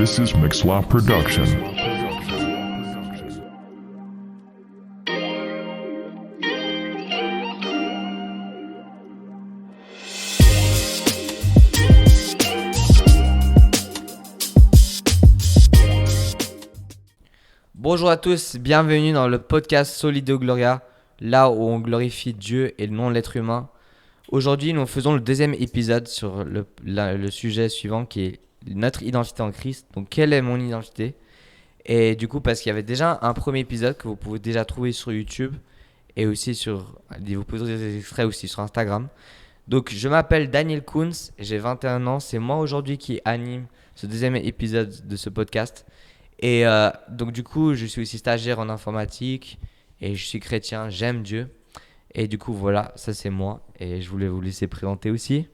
This is Mixlaw Production. Bonjour à tous, bienvenue dans le podcast Solideo Gloria, là où on glorifie Dieu et non l'être humain. Aujourd'hui, nous faisons le deuxième épisode sur le sujet suivant qui est notre identité en Christ. Donc, quelle est mon identité ? Et du coup, parce qu'il y avait déjà un premier épisode que vous pouvez déjà trouver sur YouTube et aussi vous pouvez trouver des extraits aussi sur Instagram. Donc, je m'appelle Daniel Kunz, j'ai 21 ans. C'est moi aujourd'hui qui anime ce deuxième épisode de ce podcast. Et donc du coup, je suis aussi stagiaire en informatique et je suis chrétien, j'aime Dieu. Et du coup, voilà, ça c'est moi et je voulais vous laisser présenter aussi.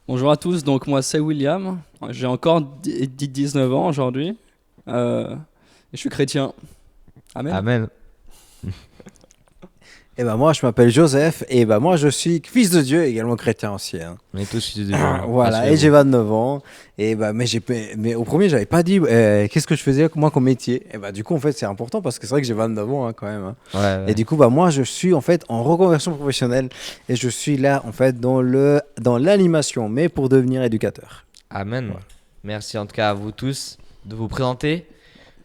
Bonjour à tous, donc moi c'est William, j'ai encore 19 ans aujourd'hui et je suis chrétien. Amen. Amen. Et ben moi je m'appelle Joseph et ben moi je suis fils de Dieu, également chrétien aussi. Hein. On est tous déjà. Voilà, et j'ai 29 ans. Et ben mais au premier j'avais pas dit qu'est-ce que je faisais moi comme métier. Et ben du coup en fait c'est important parce que c'est vrai que j'ai 29 ans hein, quand même. Hein. Ouais. Et du coup bah moi je suis en fait en reconversion professionnelle et je suis là en fait dans l'animation mais pour devenir éducateur. Amen. Ouais. Merci en tout cas à vous tous de vous présenter.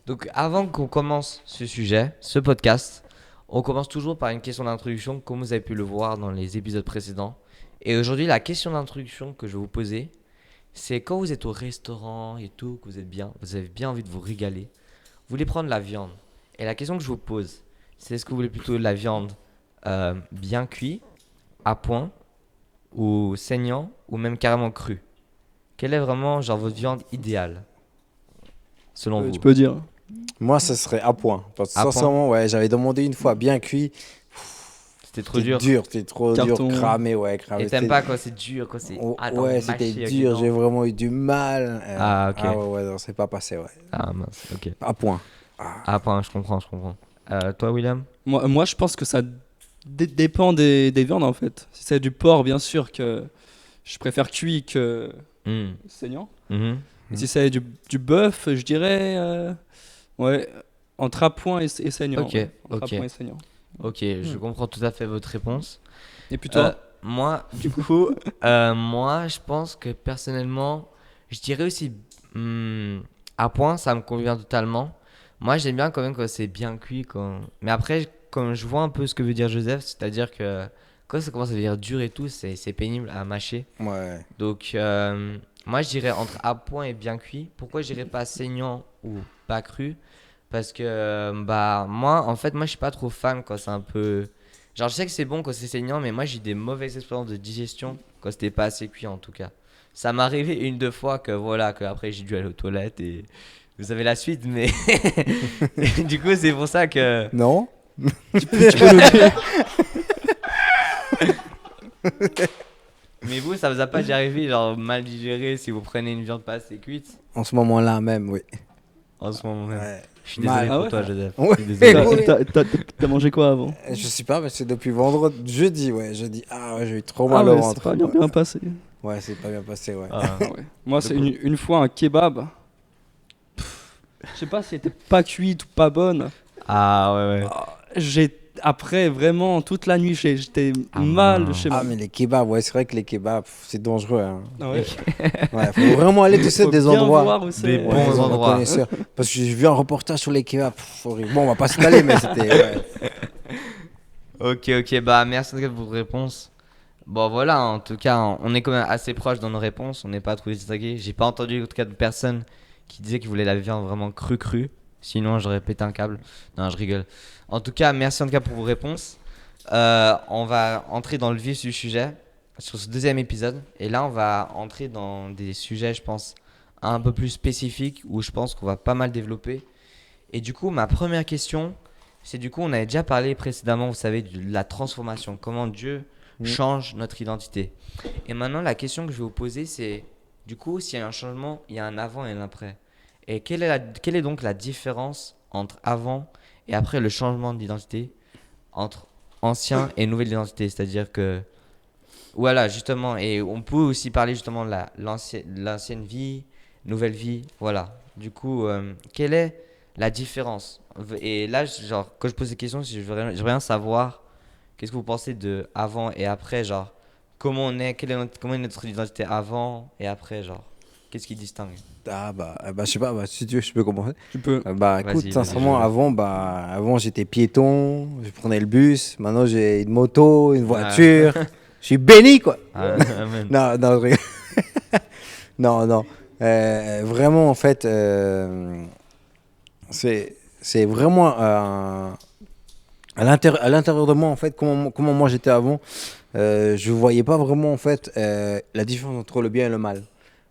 Donc avant qu'on commence ce podcast, on commence toujours par une question d'introduction, comme vous avez pu le voir dans les épisodes précédents. Et aujourd'hui, la question d'introduction que je vais vous poser, c'est quand vous êtes au restaurant et tout, que vous avez bien envie de vous régaler, vous voulez prendre la viande. Et la question que je vous pose, c'est est-ce que vous voulez plutôt de la viande bien cuite, à point, ou saignant, ou même carrément crue ? Quelle est vraiment votre viande idéale, selon vous ? Tu peux dire. Moi ça serait à point. Parce que À sincèrement ouais j'avais demandé une fois bien cuit. C'était trop dur. C'était trop Carton. dur, cramé. Et t'aimes pas quand c'est dur, quand c'est ouais, c'était dur, j'ai vraiment eu du mal. Ah, ok. Ouais, non, c'est pas passé, ouais. Ah mince, ok. À point. Ah, je comprends. Toi, William ? Moi je pense que ça dépend des viandes en fait. Si c'est du porc, bien sûr que je préfère cuit que saignant. Mhm. Et si c'est du bœuf, je dirais ouais, entre à point et saignant. Ok, ouais. Entre ok. à point et saignant. Ok, je comprends tout à fait votre réponse. Et puis toi Moi, du coup, moi, je pense que personnellement, je dirais aussi à point, ça me convient totalement. Moi, j'aime bien quand même quand c'est bien cuit. Mais après, comme je vois un peu ce que veut dire Joseph, c'est-à-dire que quand ça commence à devenir dur et tout, c'est pénible à mâcher. Ouais. Donc, moi, je dirais entre à point et bien cuit. Pourquoi je dirais pas saignant ou pas cru ? Parce que, moi, je suis pas trop fan quand c'est un peu... Genre, je sais que c'est bon quand c'est saignant, mais moi, j'ai eu des mauvaises expériences de digestion quand c'était pas assez cuit, en tout cas. Ça m'est arrivé une, deux fois que après, j'ai dû aller aux toilettes et vous avez la suite, mais... du coup, c'est pour ça que... Non. tu peux le dire. Mais vous, ça vous a pas déjà arrivé, genre, mal digéré si vous prenez une viande pas assez cuite ? En ce moment-là même, oui. En ce moment même. Ouais. Je suis désolé Mal. pour Ah ouais toi, Joseph. Ouais. Je suis désolé. Oui. T'as mangé quoi avant Je sais pas, mais c'est depuis vendredi, jeudi. Ah ouais, j'ai eu trop mal Ah au ouais, ventre. c'est pas bien passé. Ouais, c'est pas bien passé, ouais. Ah. Ouais. Moi, c'est une fois un kebab. Je sais pas si elle était pas cuite ou pas bonne. Ah, ouais. Après, vraiment, toute la nuit, j'étais Ah, mal non. chez moi. Ah, mais les kebabs, ouais, c'est vrai que les kebabs, c'est dangereux. Hein. Ah ouais. Ouais, faut vraiment aller, tu sais, Faut des bien endroits. voir où c'est. Des bons endroits. Connaisseurs. Parce que j'ai vu un reportage sur les kebabs. Horrible. Bon, on va pas s'étaler, mais c'était. Ouais. Ok, merci en tout cas pour vos réponses. Bon, voilà, en tout cas, on est quand même assez proches dans nos réponses. On n'est pas trop distraqués. J'ai pas entendu en tout cas de personnes qui disaient qu'ils voulaient la viande vraiment crue. Sinon, j'aurais pété un câble. Non, je rigole. En tout cas, merci en tout cas pour vos réponses. On va entrer dans le vif du sujet sur ce deuxième épisode. Et là, on va entrer dans des sujets, je pense, un peu plus spécifiques où je pense qu'on va pas mal développer. Et du coup, ma première question, c'est du coup, on avait déjà parlé précédemment, vous savez, de la transformation, comment Dieu change notre identité. Et maintenant, la question que je vais vous poser, c'est du coup, s'il y a un changement, il y a un avant et un après. Et quelle est donc la différence entre avant et après le changement d'identité, entre ancien et nouvelle identité ? C'est-à-dire que, voilà, justement, et on peut aussi parler justement de l'ancienne vie, nouvelle vie, voilà. Du coup, quelle est la différence? Et là, genre, quand je pose ces questions, j'aimerais bien savoir qu'est-ce que vous pensez de avant et après, genre, comment on est, comment est notre identité avant et après, genre, qu'est-ce qui distingue? Je sais pas, si tu veux, je peux commencer. Tu peux. Écoute, Vas-y, sincèrement, je- avant j'étais piéton, je prenais le bus. Maintenant, j'ai une moto, une Ah. voiture. Je suis béni, quoi. Ah, amen. Non, non, je rigole. Non, non. Vraiment, en fait, c'est vraiment à l'intérieur de moi, en fait, comment moi j'étais avant. Je voyais pas vraiment, en fait, la différence entre le bien et le mal.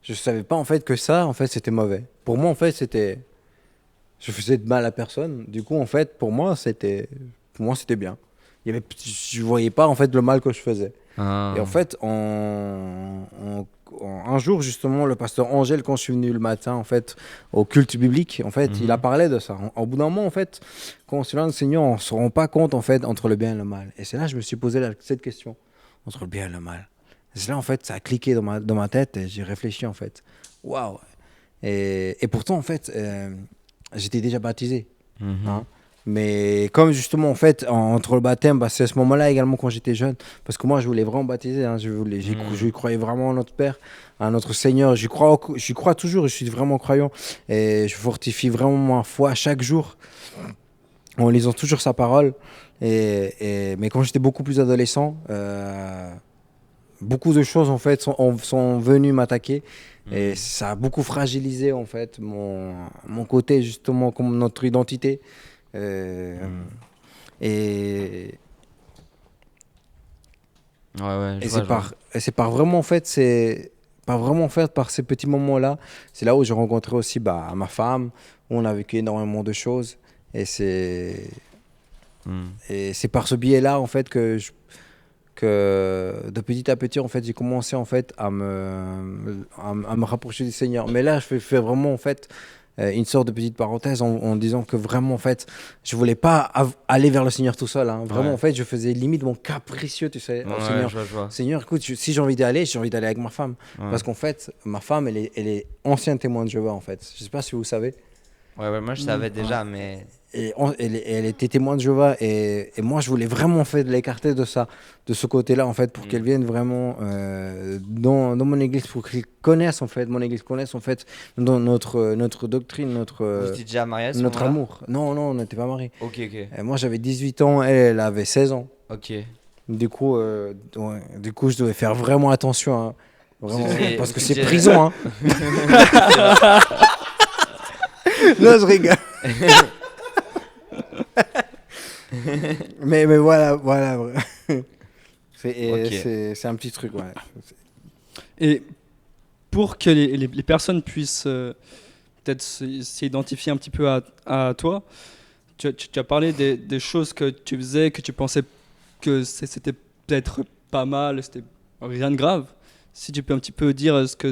Je savais pas, en fait, que ça, en fait, c'était mauvais. Pour moi, en fait, je faisais de mal à personne. Du coup, en fait, pour moi, c'était bien. Je voyais pas, en fait, le mal que je faisais. Ah. Et en fait, un jour, justement, le pasteur Angèle, quand je suis venu le matin, en fait, au culte biblique, en fait, il a parlé de ça. Au bout d'un moment, en fait, quand on se lance le Seigneur, on ne se rend pas compte, en fait, entre le bien et le mal. Et c'est là que je me suis posé cette question, entre le bien et le mal. Et c'est là, en fait, ça a cliqué dans ma tête et j'ai réfléchi, en fait. Waouh! Et pourtant, en fait, j'étais déjà baptisé. Mhm. Hein. Mais comme justement, en fait, entre le baptême, c'est à ce moment-là également quand j'étais jeune, parce que moi, je voulais vraiment baptiser, hein, je croyais vraiment en notre Père, en notre Seigneur, j'y crois toujours, je suis vraiment croyant, et je fortifie vraiment ma foi chaque jour, en lisant toujours sa parole, mais quand j'étais beaucoup plus adolescent, beaucoup de choses, en fait, sont venues m'attaquer, et ça a beaucoup fragilisé, en fait, mon côté, justement, comme notre identité. Et, Ouais, ouais, je et vois, je vois. c'est par vraiment en fait c'est pas vraiment en fait par ces petits moments-là, c'est là où j'ai rencontré aussi ma femme, où on a vécu énormément de choses et Hmm. c'est par ce biais-là en fait que de petit à petit en fait j'ai commencé en fait à me rapprocher du Seigneur. Mais là je fais vraiment en fait une sorte de petite parenthèse en disant que vraiment en fait je voulais pas aller vers le Seigneur tout seul, hein. Vraiment Ouais. en fait je faisais limite mon capricieux, tu sais, au Ouais, Seigneur. je vois. Seigneur, écoute, si j'ai envie d'aller avec ma femme. Ouais. Parce qu'en fait, ma femme, elle est ancienne témoin de Jéhovah, en fait. Je sais pas si vous savez. Ouais, ouais, moi je savais déjà, mais. Elle était témoin de Jéhovah. Et moi, je voulais vraiment, en fait, l'écarter de ce côté-là, en fait, pour qu'elle vienne vraiment dans mon église, pour qu'elle connaisse, en fait, mon église connaisse, en fait, dans notre doctrine, Vous étiez déjà mariés à ce notre moment-là? amour. Non, non, on n'était pas mariés. Ok, ok. Et moi, j'avais 18 ans, elle avait 16 ans. Ok. Du coup, je devais faire vraiment attention, hein. Vraiment, parce que c'est c'est- prison, hein. Non, je rigole. mais voilà. Ok. C'est un petit truc, ouais. Et pour que les personnes puissent peut-être s'identifier un petit peu à toi, tu as parlé des choses que tu faisais, que tu pensais que c'était peut-être pas mal, c'était rien de grave. Si tu peux un petit peu dire ce que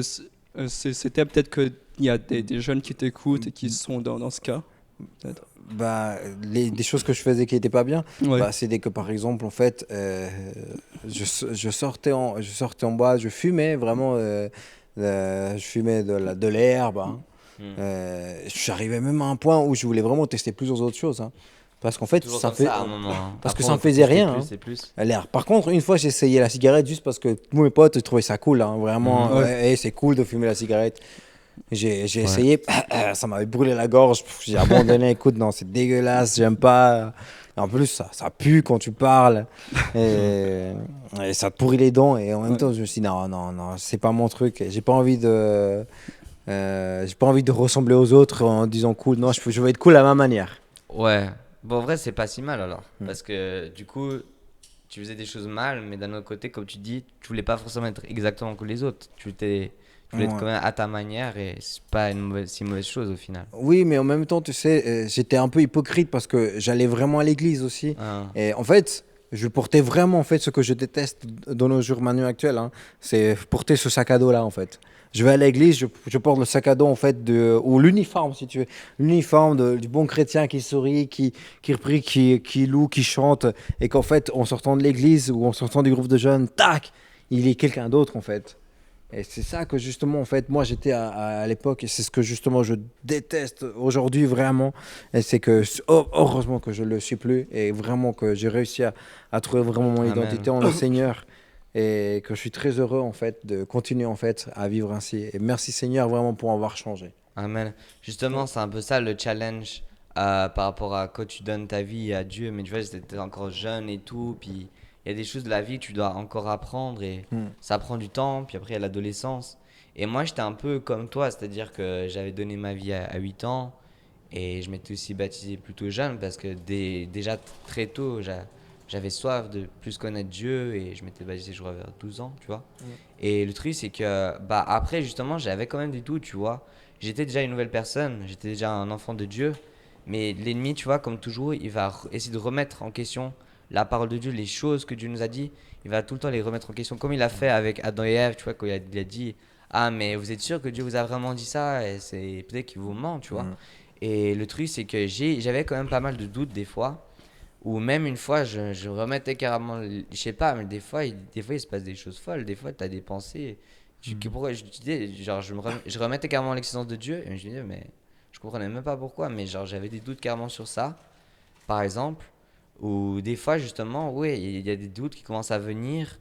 c'était, peut-être qu'il y a des jeunes qui t'écoutent et qui sont dans ce cas. Peut-être. Des choses que je faisais qui n'étaient pas bien, Ouais. c'est dès que par exemple en fait je sortais en boîte, je fumais vraiment, je fumais de l'herbe, hein. J'arrivais même à un point où je voulais vraiment tester plusieurs autres choses, hein. Parce qu'en fait Toujours ça comme fait ça à un moment. Hein. parce que Après, ça on me peut faisait tester rien, plus hein. et plus. L'air. Par contre, une fois, j'ai essayé la cigarette juste parce que tous mes potes trouvaient ça cool, hein, vraiment. Mhm. Ouais. Ouais, c'est cool de fumer la cigarette. J'ai Ouais. essayé, ça m'avait brûlé la gorge. J'ai abandonné. Écoute, non, c'est dégueulasse, j'aime pas. Et en plus, ça pue quand tu parles. Et ça te pourrit les dents. Et en même Ouais. temps, je me suis dit, non, c'est pas mon truc. J'ai pas envie de ressembler aux autres en disant cool. Non, je veux être cool à ma manière. Ouais. Bon, en vrai, c'est pas si mal alors. Mm. Parce que du coup, tu faisais des choses mal, mais d'un autre côté, comme tu dis, tu voulais pas forcément être exactement comme les autres. Tu voulais être Ouais. quand même à ta manière et c'est pas si mauvaise chose au final. Oui, mais en même temps, tu sais, j'étais un peu hypocrite parce que j'allais vraiment à l'église aussi. Ah. Et en fait, je portais vraiment en fait ce que je déteste dans nos jours manuels actuels, hein, c'est porter ce sac à dos là en fait. Je vais à l'église, je porte le sac à dos en fait ou l'uniforme si tu veux, l'uniforme du bon chrétien qui sourit, qui prie, qui loue, qui chante, et qu'en fait en sortant de l'église ou en sortant du groupe de jeunes, tac, il est quelqu'un d'autre en fait. Et c'est ça que justement, en fait, moi j'étais à l'époque, et c'est ce que justement je déteste aujourd'hui vraiment. Et c'est que, heureusement que je le suis plus, et vraiment que j'ai réussi à trouver vraiment mon Amen. identité en le Seigneur. Et que je suis très heureux en fait de continuer en fait à vivre ainsi. Et merci Seigneur vraiment pour avoir changé. Amen. Justement, c'est un peu ça le challenge par rapport à quand tu donnes ta vie à Dieu. Mais tu vois, j'étais encore jeune et tout. Puis il y a des choses de la vie que tu dois encore apprendre et Hmm. ça prend du temps. Puis après, il y a l'adolescence. Et moi, j'étais un peu comme toi, c'est-à-dire que j'avais donné ma vie à 8 ans et je m'étais aussi baptisé plutôt jeune parce que déjà très tôt, j'avais soif de plus connaître Dieu et je m'étais baptisé, je crois, vers 12 ans, tu vois. Et le truc, c'est que bah, après, justement, j'avais quand même des doutes, tu vois. J'étais déjà une nouvelle personne, j'étais déjà un enfant de Dieu. Mais l'ennemi, tu vois, comme toujours, il va essayer de remettre en question la parole de Dieu, les choses que Dieu nous a dit. Il va tout le temps les remettre en question, comme il a fait avec Adam et Ève, tu vois, quand il a dit ah, mais vous êtes sûr que Dieu vous a vraiment dit ça? Et c'est peut-être qu'il vous ment, tu vois. Hmm. Et le truc, c'est que j'avais quand même pas mal de doutes des fois. Ou même une fois, je remettais carrément, je sais pas, mais des fois, il se passe des choses folles. Des fois, tu as des pensées. Pourquoi je disais, genre, je remettais carrément l'existence de Dieu. Et je me disais, mais je comprenais même pas pourquoi. Mais genre, j'avais des doutes carrément sur ça, par exemple. Ou des fois, justement, oui, il y a des doutes qui commencent à venir.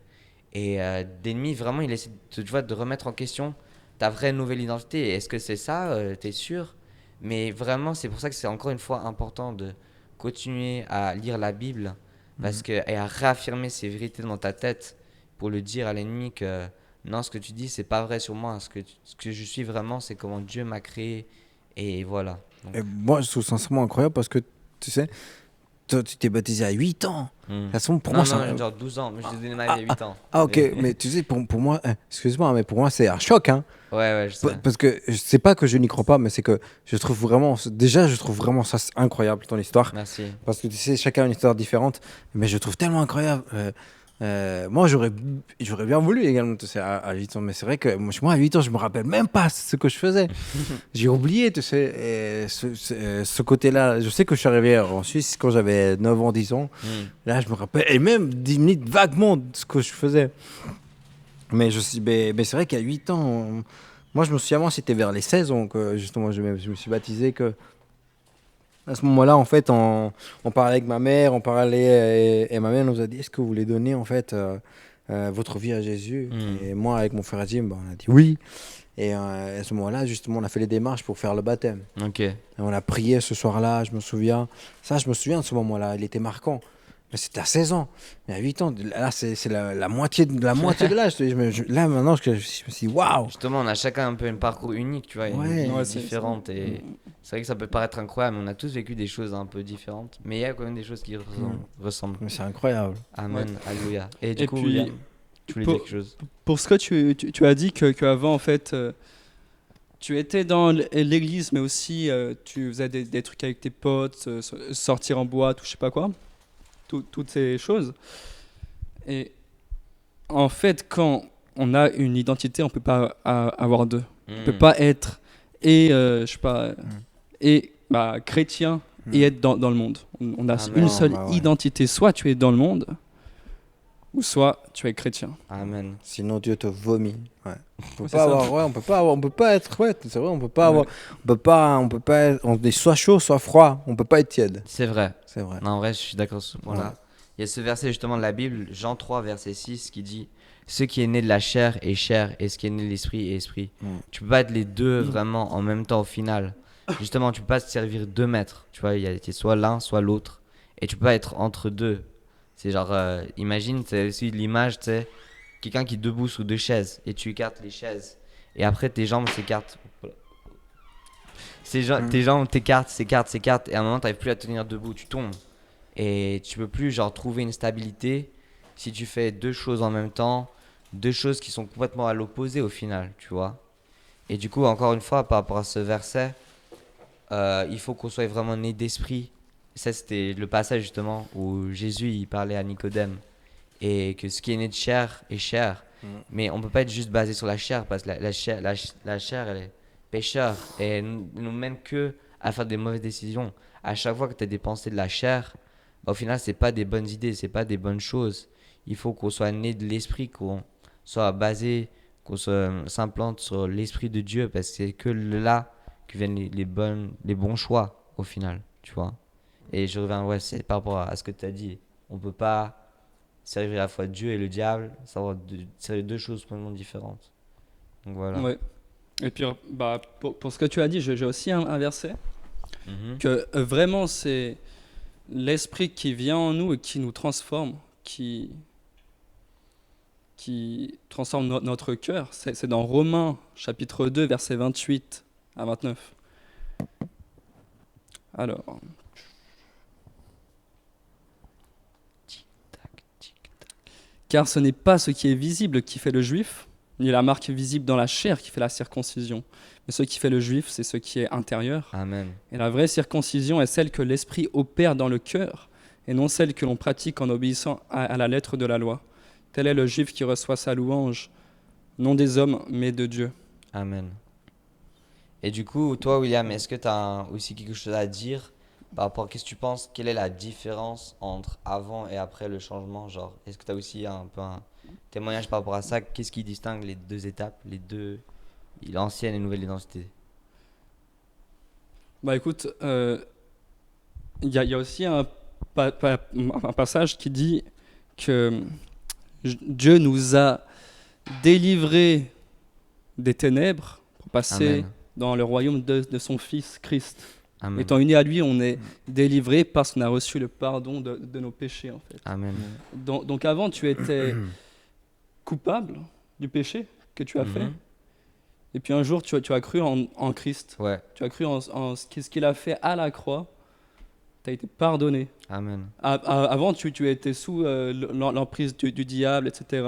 Et l'ennemi, vraiment, il essaie de, tu vois, de remettre en question ta vraie nouvelle identité. Est-ce que c'est ça? T'es sûr? Mais vraiment, c'est pour ça que c'est encore une fois important de continuer à lire la Bible parce que, et à réaffirmer ces vérités dans ta tête pour le dire à l'ennemi que non, ce que tu dis, c'est pas vrai sur moi. Ce que je suis vraiment, c'est comment Dieu m'a créé. Et voilà. Donc, Et moi je trouve sincèrement incroyable parce que tu sais, toi, tu t'es baptisé à 8 ans. De toute façon, pour non, moi, c'est non, genre 12 ans. Moi, je donné ma vie à 8 ans. Ah, ok, Mais- mais tu sais, pour moi, excuse-moi, mais pour moi, c'est un choc, hein. Ouais, ouais, je sais. Parce que c'est pas que je n'y crois pas, mais c'est que je trouve vraiment, déjà, je trouve vraiment ça incroyable, ton histoire. Merci. Parce que tu sais, chacun a une histoire différente, mais je trouve tellement incroyable. Moi, j'aurais bien voulu également, tu sais, à 8 ans, mais c'est vrai que moi, à 8 ans, je me rappelle même pas ce que je faisais. J'ai oublié, tu sais, ce côté-là. Je sais que je suis arrivé en Suisse quand j'avais 9 ans, 10 ans. Hmm. Là, je me rappelle, et même 10 minutes vaguement de ce que je faisais. Mais c'est vrai qu'à 8 ans, moi, je me souviens, avant, c'était vers les 16 ans que justement, je me suis baptisé. Que à ce moment-là, en fait, on parlait avec ma mère, on parlait, et ma mère nous a dit, est-ce que vous voulez donner, en fait, votre vie à Jésus? Hmm. Et moi, avec mon frère Jim, bah, on a dit oui. Et à ce moment-là, justement, on a fait les démarches pour faire le baptême. Ok. Et on a prié ce soir-là, je me souviens. Ça, je me souviens de ce moment-là, il était marquant. Mais c'était à 16 ans. Mais à 8 ans, là, c'est la moitié de l'âge. Là, maintenant, je me suis dit, waouh! Justement, on a chacun un peu un parcours unique, tu vois, une Ouais. vie Ouais, différente. Et c'est vrai que ça peut paraître incroyable, mais on a tous vécu des choses un peu différentes. Mais il y a quand même des choses qui ressemblent. Mais c'est incroyable. Amen, alléluia. Et du Et coup, puis, William, tu voulais pour- dire quelque chose? Pour ce que tu as dit que avant, en fait, tu étais dans l'église, mais aussi tu faisais des trucs avec tes potes, sortir en boîte ou je sais pas quoi, toutes ces choses. Et en fait, quand on a une identité, on peut pas avoir deux. On peut pas être je sais pas, et bah, chrétien et être dans le monde. On a Amen. une seule Bah ouais. identité. Soit tu es dans le monde, ou soit tu es chrétien. Amen. Sinon, Dieu te vomit. Ouais. On peut C'est pas ça. avoir, ouais, on peut pas être, ouais, c'est vrai, on peut pas avoir, on peut pas être, on est soit chaud, soit froid. On peut pas être tiède. C'est vrai. C'est vrai. Non, en vrai, je suis d'accord sur ce point-là. Ouais. Il y a ce verset justement de la Bible, Jean 3, verset 6, qui dit ce qui est né de la chair est chair, et ce qui est né de l'esprit est esprit. Tu peux pas être les deux vraiment en même temps au final. Justement, tu peux pas te servir deux maîtres. Tu vois, il y a soit l'un, soit l'autre. Et tu peux pas être entre deux. C'est genre, imagine, c'est aussi l'image, tu sais, quelqu'un qui est debout sous deux chaises, et tu écartes les chaises. Et après, tes jambes s'écartent. Tes jambes s'écartent, et à un moment, t'arrives plus à tenir debout, tu tombes. Et tu peux plus genre trouver une stabilité si tu fais deux choses en même temps, deux choses qui sont complètement à l'opposé au final, tu vois. Et du coup, encore une fois, par rapport à ce verset, il faut qu'on soit vraiment né d'esprit. Ça, c'était le passage justement où Jésus il parlait à Nicodème et que ce qui est né de chair est chair. Mais on peut pas être juste basé sur la chair parce que la chair elle est pécheur et elle nous mène que à faire des mauvaises décisions. À chaque fois que tu as des pensées de la chair, bah, au final, c'est pas des bonnes idées, c'est pas des bonnes choses. Il faut qu'on soit né de l'esprit, qu'on soit basé, qu'on s'implante sur l'esprit de Dieu, parce que c'est que là que viennent les bons choix au final, tu vois. Et je reviens, ouais, c'est par rapport à ce que tu as dit. On peut pas servir à la fois Dieu et le diable, c'est deux choses complètement différentes. Donc voilà. Ouais. Et puis, bah, pour ce que tu as dit, j'ai aussi un verset Mhm. que vraiment c'est l'esprit qui vient en nous et qui nous transforme, qui transforme notre cœur. C'est dans Romains chapitre 2, versets 28 à 29. Alors, Tac, tic, tac. car ce n'est pas ce qui est visible qui fait le juif, ni la marque visible dans la chair qui fait la circoncision, mais ce qui fait le juif, c'est ce qui est intérieur. Amen. Et la vraie circoncision est celle que l'esprit opère dans le cœur, et non celle que l'on pratique en obéissant à la lettre de la loi. Tel est le juif qui reçoit sa louange, non des hommes, mais de Dieu. Amen. Et du coup, toi, William, est-ce que tu as aussi quelque chose à dire par rapport à qu'est-ce que tu penses, quelle est la différence entre avant et après le changement? Genre, est-ce que tu as aussi un peu un témoignage par rapport à ça? Qu'est-ce qui distingue les deux étapes, l'ancienne et nouvelle identité? Bah écoute, y a aussi un passage qui dit que Dieu nous a délivrés des ténèbres pour passer Amen. dans le royaume de son Fils Christ. Amen. Étant unis à lui, on est délivrés parce qu'on a reçu le pardon de nos péchés en fait. Amen. Donc avant, tu étais coupable du péché que tu as fait. Mhm. Et puis un jour, tu as cru en Christ. Ouais. Tu as cru en ce qu'il a fait à la croix. Tu as été pardonné. Amen. Avant, tu étais sous l'emprise du diable, etc.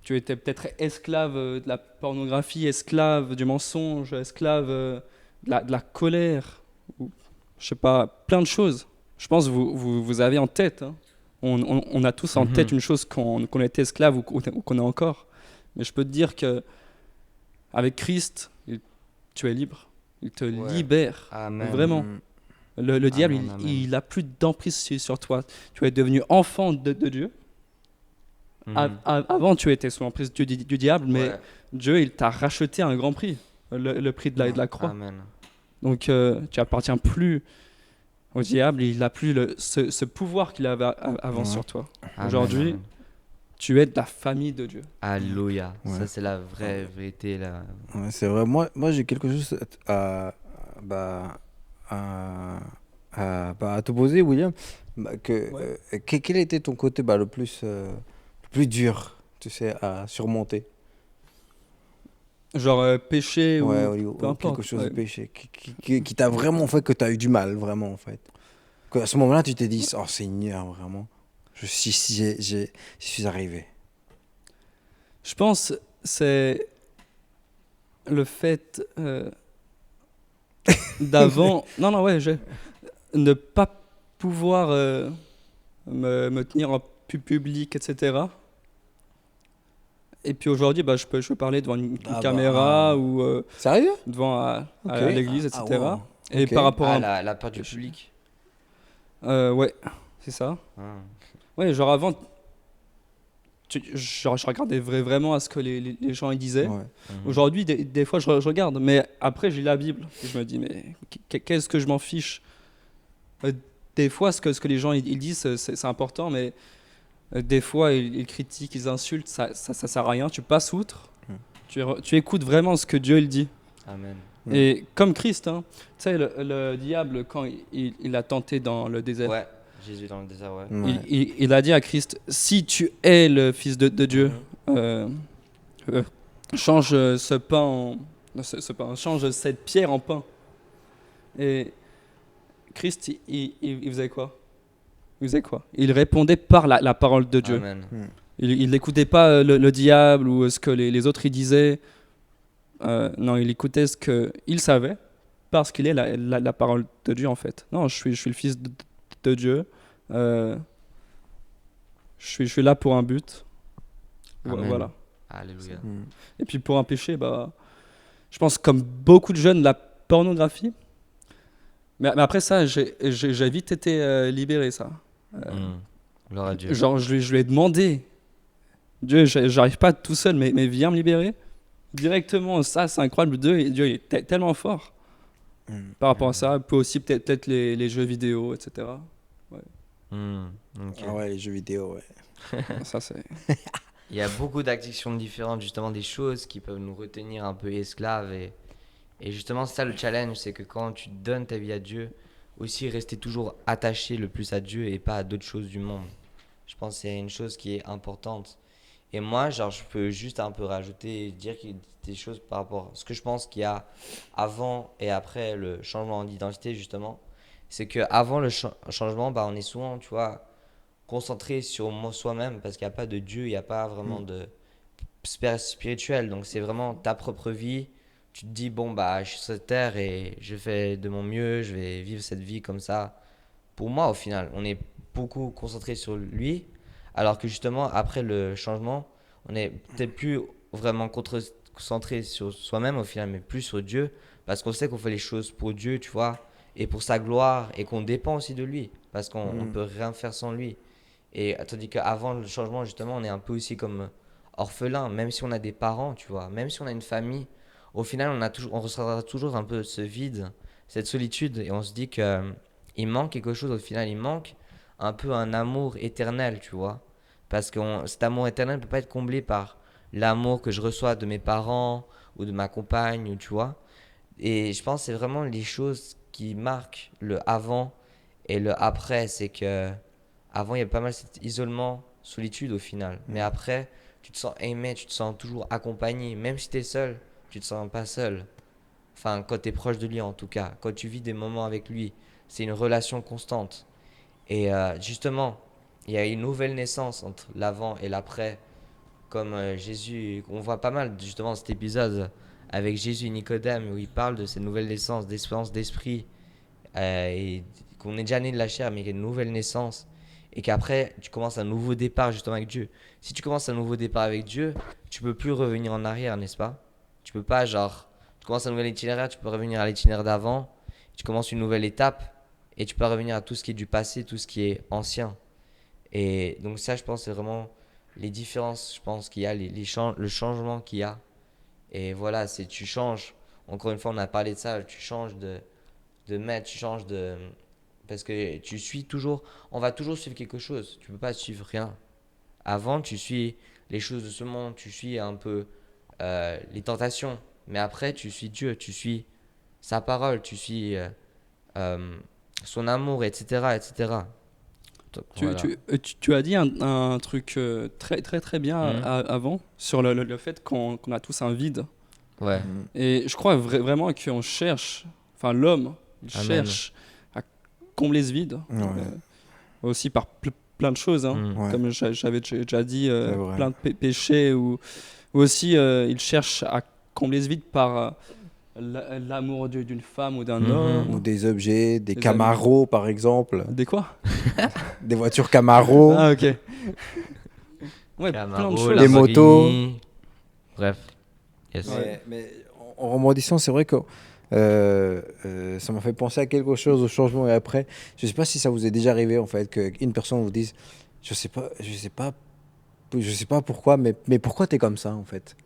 Tu étais peut-être esclave de la pornographie, esclave du mensonge, esclave de la colère, ou, je sais pas, plein de choses. Je pense que vous avez en tête, hein. On a tous en Mhm. tête une chose qu'on était esclave ou qu'on est encore. Mais je peux te dire que avec Christ, tu es libre. Il te Ouais. libère. Amen. Vraiment. Mm. Le diable, Amen, amen. il a plus d'emprise sur toi. Tu es devenu enfant de Dieu. Mhm. Avant, tu étais sous l'emprise du diable, mais Ouais. Dieu, il t'a racheté un grand prix, le prix de la croix. Amen. Donc, tu appartiens plus au diable, il n'a plus ce pouvoir qu'il avait avant Ouais. sur toi. Amen, Aujourd'hui, amen. tu es de la famille de Dieu. Alléluia. Ouais. Ça, c'est la vraie vérité. Là. Ouais, c'est vrai. Moi j'ai quelque chose bah, à te poser, William. Quel était ton côté le plus dur, tu sais, à surmonter? Genre péché Ouais, ou peu importe. quelque chose Ouais. de péché qui t'a vraiment fait que tu as eu du mal, vraiment, en fait. À ce moment-là, tu t'es dit, oh Seigneur, vraiment, j'y suis arrivé. Je pense c'est le fait d'avant. Non, ouais, ne pas pouvoir me tenir en public, etc. Et puis aujourd'hui, je peux parler devant une caméra ou Sérieux? devant à Ok. l'église, etc. wow. Et Ok. par rapport à. La peur du public. Ouais, c'est ça. Ah. Ouais, genre avant, je regardais vraiment à ce que les gens ils disaient. Ouais. Mhm. Aujourd'hui, des fois, je regarde, mais après, j'ai la Bible. Et je me dis, mais qu'est-ce que je m'en fiche? Des fois, ce que les gens ils disent, c'est important, mais des fois, ils critiquent, ils insultent, ça sert à rien. Tu passes outre. Tu écoutes vraiment ce que Dieu il dit. Amen. Ouais. Et comme Christ, hein, tu sais, le diable, quand il a tenté dans le désert, Ouais. Jésus dans le désert, ouais. Ouais. il a dit à Christ, si tu es le Fils de Dieu, change ce pain change cette pierre en pain. Et Christ, il faisait quoi? Il répondait par la parole de Dieu. Amen. Il n'écoutait pas le diable ou ce que les autres y disaient. Non, il écoutait ce qu'il savait parce qu'il est la parole de Dieu en fait. Non, je suis le Fils de Dieu. Je suis là pour un but. Amen. Voilà. Alléluia. Et puis pour un péché, je pense comme beaucoup de jeunes, la pornographie. Mais après ça, j'ai vite été libéré ça. Gloire à Dieu. Genre je lui ai demandé Dieu, j'arrive pas tout seul, mais viens me libérer. Directement, ça, c'est incroyable. Dieu est tellement fort par rapport à ça. Peut aussi peut-être les jeux vidéo, etc. Hmm, ok. Ah ouais, les jeux vidéo, ouais. Ça, c'est... Il y a beaucoup d'addictions différentes, justement des choses qui peuvent nous retenir un peu esclaves. Et justement, c'est ça le challenge, c'est que quand tu donnes ta vie à Dieu, aussi rester toujours attaché le plus à Dieu et pas à d'autres choses du monde. Je pense que c'est une chose qui est importante. Et moi, genre, je peux juste un peu rajouter, dire qu'il y a des choses par rapport à ce que je pense qu'il y a avant et après le changement d'identité, justement. C'est qu'avant le changement, bah, on est souvent, tu vois, concentré sur soi-même parce qu'il n'y a pas de Dieu, il n'y a pas vraiment de sphère spirituelle. Donc, c'est vraiment ta propre vie. Tu te dis, bon, bah, je suis sur cette terre et je fais de mon mieux, je vais vivre cette vie comme ça. Pour moi, au final, on est beaucoup concentré sur lui, alors que justement, après le changement, on est peut-être plus vraiment concentré sur soi-même au final, mais plus sur Dieu, parce qu'on sait qu'on fait les choses pour Dieu, tu vois, et pour sa gloire, et qu'on dépend aussi de lui, parce qu'on ne peut rien faire sans lui. Et tandis qu'avant le changement, justement, on est un peu aussi comme orphelin, même si on a des parents, tu vois, même si on a une famille, au final, on ressentira toujours un peu ce vide, cette solitude, et on se dit que il manque quelque chose au final, il manque un peu un amour éternel, tu vois. Parce que cet amour éternel ne peut pas être comblé par l'amour que je reçois de mes parents ou de ma compagne, tu vois. Et je pense que c'est vraiment les choses qui marquent le avant et le après. C'est que avant, il y a pas mal cet isolement, solitude au final. Mais après, tu te sens aimé, tu te sens toujours accompagné. Même si tu es seul, tu te sens pas seul. Enfin, quand tu es proche de lui en tout cas. Quand tu vis des moments avec lui, c'est une relation constante. Et justement, il y a une nouvelle naissance entre l'avant et l'après. Comme Jésus, on voit pas mal justement cet épisode avec Jésus et Nicodème où il parle de cette nouvelle naissance, d'espérance d'esprit. Et qu'on est déjà né de la chair, mais qu'il y a une nouvelle naissance. Et qu'après, tu commences un nouveau départ justement avec Dieu. Si tu commences un nouveau départ avec Dieu, tu peux plus revenir en arrière, n'est-ce pas? Tu peux pas, genre, tu commences un nouvel itinéraire, tu peux revenir à l'itinéraire d'avant. Tu commences une nouvelle étape et tu peux revenir à tout ce qui est du passé, tout ce qui est ancien. Et donc ça, je pense, c'est vraiment les différences, je pense, qu'il y a, le changement qu'il y a. Et voilà, c'est tu changes. Encore une fois, on a parlé de ça, tu changes de maître, tu changes de... Parce que tu suis toujours... On va toujours suivre quelque chose. Tu peux pas suivre rien. Avant, tu suis les choses de ce monde, tu suis un peu les tentations. Mais après, tu suis Dieu, tu suis sa parole, tu suis euh, son amour, etc. etc. Donc, voilà. Tu as dit un truc très, très, très bien Mhm. avant sur le fait qu'on a tous un vide. Ouais, Et je crois vraiment qu'on cherche, enfin l'homme, il amen. cherche à combler ce vide. Ouais. Aussi par plein de choses, hein. Mhm. Ouais. Comme j'avais déjà dit, C'est vrai. plein de péchés, ou aussi il cherche à combler ce vide par l'amour d'une femme ou d'un Mhm. homme. Ou des objets, des Des Camaro par exemple, Des quoi? des voitures Camaro. Ah, ok. Ouais, plein de Camaro, choses. Les motos. Lamborghini. Bref. Yes. Ouais. Mais en rebondissant, c'est vrai que ça m'a fait penser à quelque chose au changement et après. Je sais pas si ça vous est déjà arrivé en fait qu'une personne vous dise, je sais pas pourquoi, mais pourquoi t'es comme ça en fait?